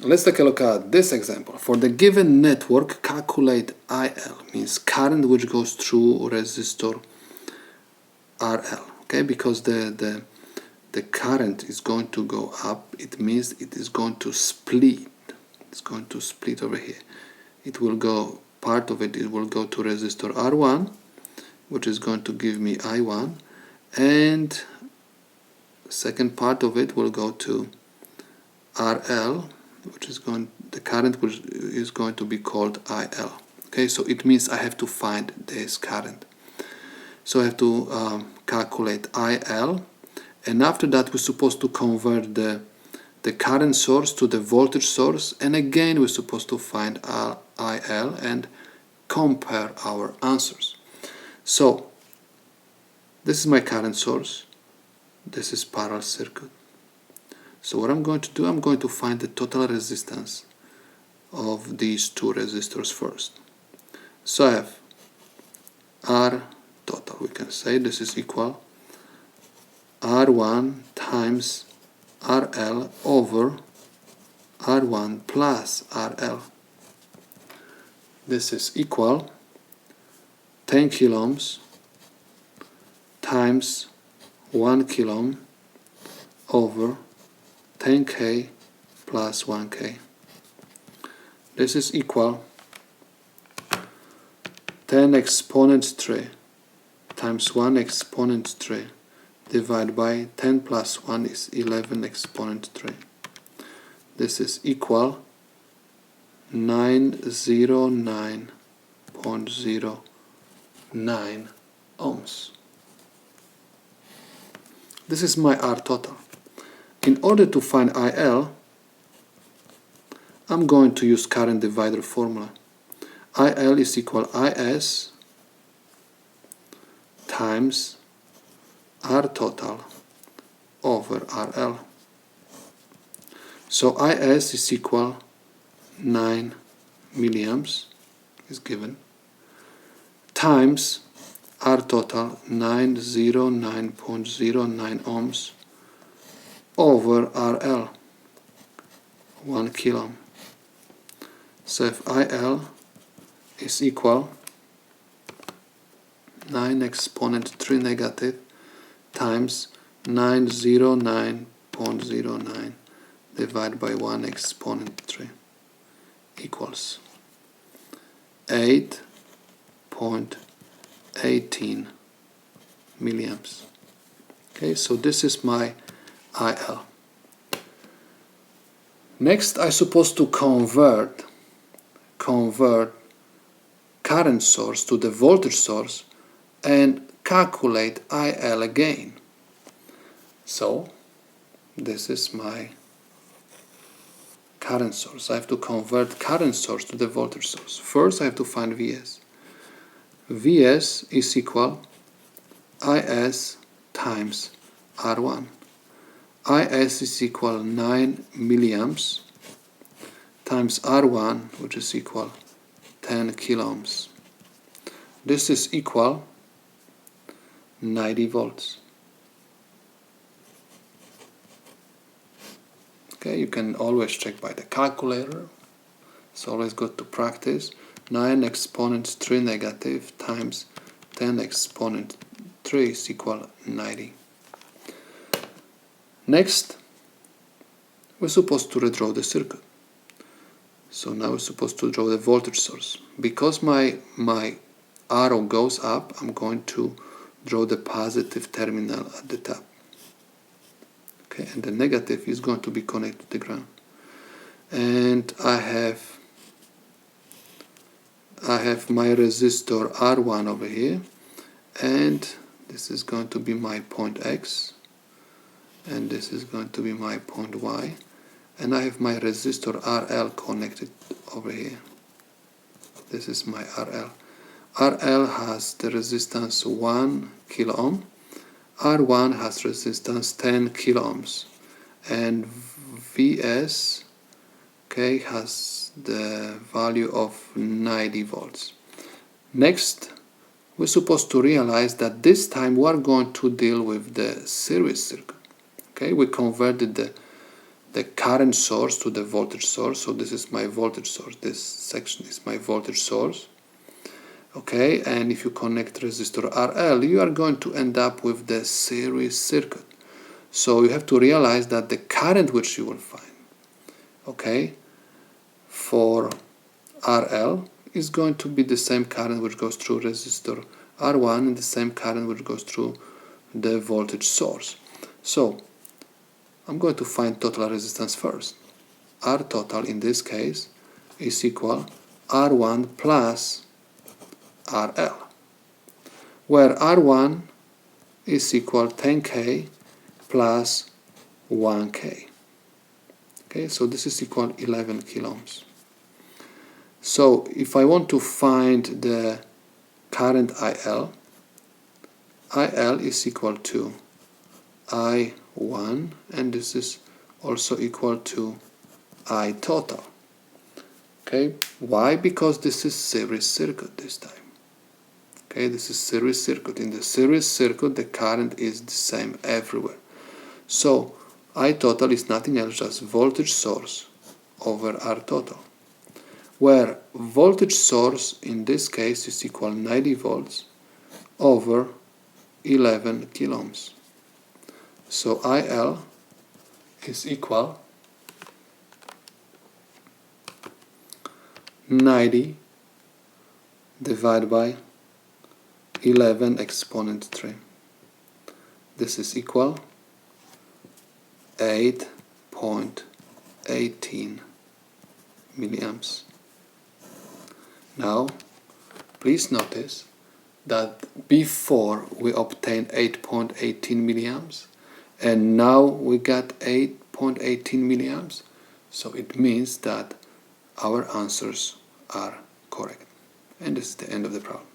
Let's take a look at this example. For the given network, calculate IL, means current which goes through resistor RL. Okay, because the current is going to go up, it means it is going to split. It's going to split over here. It will go, part of it will go to resistor R1, which is going to give me I1, and second part of it will go to RL, which is the current which is going to be called IL. Okay, so it means I have to find this current. So I have to calculate IL, and after that we're supposed to convert the current source to the voltage source, and again we're supposed to find IL and compare our answers. So this is my current source, this is parallel circuit. So what I'm going to do, I'm going to find the total resistance of these two resistors first. So I have R total, we can say this is equal R1 times RL over R1 plus RL. This is equal 10 kilo ohms times 1 kilo ohm over 10k plus 1k. This is equal 10 exponent 3 times 1 exponent 3 divided by 10 plus 1 is 11 exponent 3. This is equal 909.09 ohms. This is my R total. In order to find IL, I'm going to use current divider formula. IL is equal IS times R total over RL. So IS is equal 9 milliamps, is given, times R total 909.09 ohms over RL 1 kilo ohm. So if IL is equal 9 exponent 3 negative times 909.09 divided by 1 exponent 3 equals 8.18 milliamps. Okay, so this is my IL. Next, I'm supposed to convert current source to the voltage source and calculate IL again. So this is my current source. I have to convert current source to the voltage source. First I have to find Vs. Vs is equal Is times R1. Is is equal 9 milliamps times R1, which is equal 10 kilo ohms. This is equal 90 volts. Okay, you can always check by the calculator. It's always good to practice. 9 exponent 3 negative times 10 exponent 3 is equal 90. Next, we're supposed to redraw the circuit. So now we're supposed to draw the voltage source. Because my arrow goes up, I'm going to draw the positive terminal at the top. Okay, and the negative is going to be connected to the ground. And I have my resistor R1 over here, and this is going to be my point X, and this is going to be my point Y, and I have my resistor RL connected over here. This is my RL. RL has the resistance 1 kilo ohm. R1 has resistance 10 kilo ohms, and Vs, okay, has the value of 90 volts. Next, we're supposed to realize that this time we are going to deal with the series circuit. Okay, we converted the the current source to the voltage source. So this is my voltage source. This section is my voltage source. Okay, and if you connect resistor RL, you are going to end up with the series circuit. So you have to realize that the current which you will find, okay, for RL is going to be the same current which goes through resistor R1 and the same current which goes through the voltage source. So I'm going to find total resistance first. R total in this case is equal R1 plus RL, where R1 is equal 10K plus 1K. Okay, so this is equal 11 kilo ohms. So if I want to find the current IL, IL is equal to I1, and this is also equal to I total. Okay, why? Because this is series circuit this time. Okay, this is series circuit. In the series circuit, the current is the same everywhere. So I total is nothing else just voltage source over R total, where voltage source in this case is equal 90 volts over 11 kilo ohms. So IL is equal 90 divided by 11 exponent 3. This is equal 8.18 milliamps. Now, please notice that before we obtained 8.18 milliamps, and now we got 8.18 milliamps, so it means that our answers are correct. And this is the end of the problem.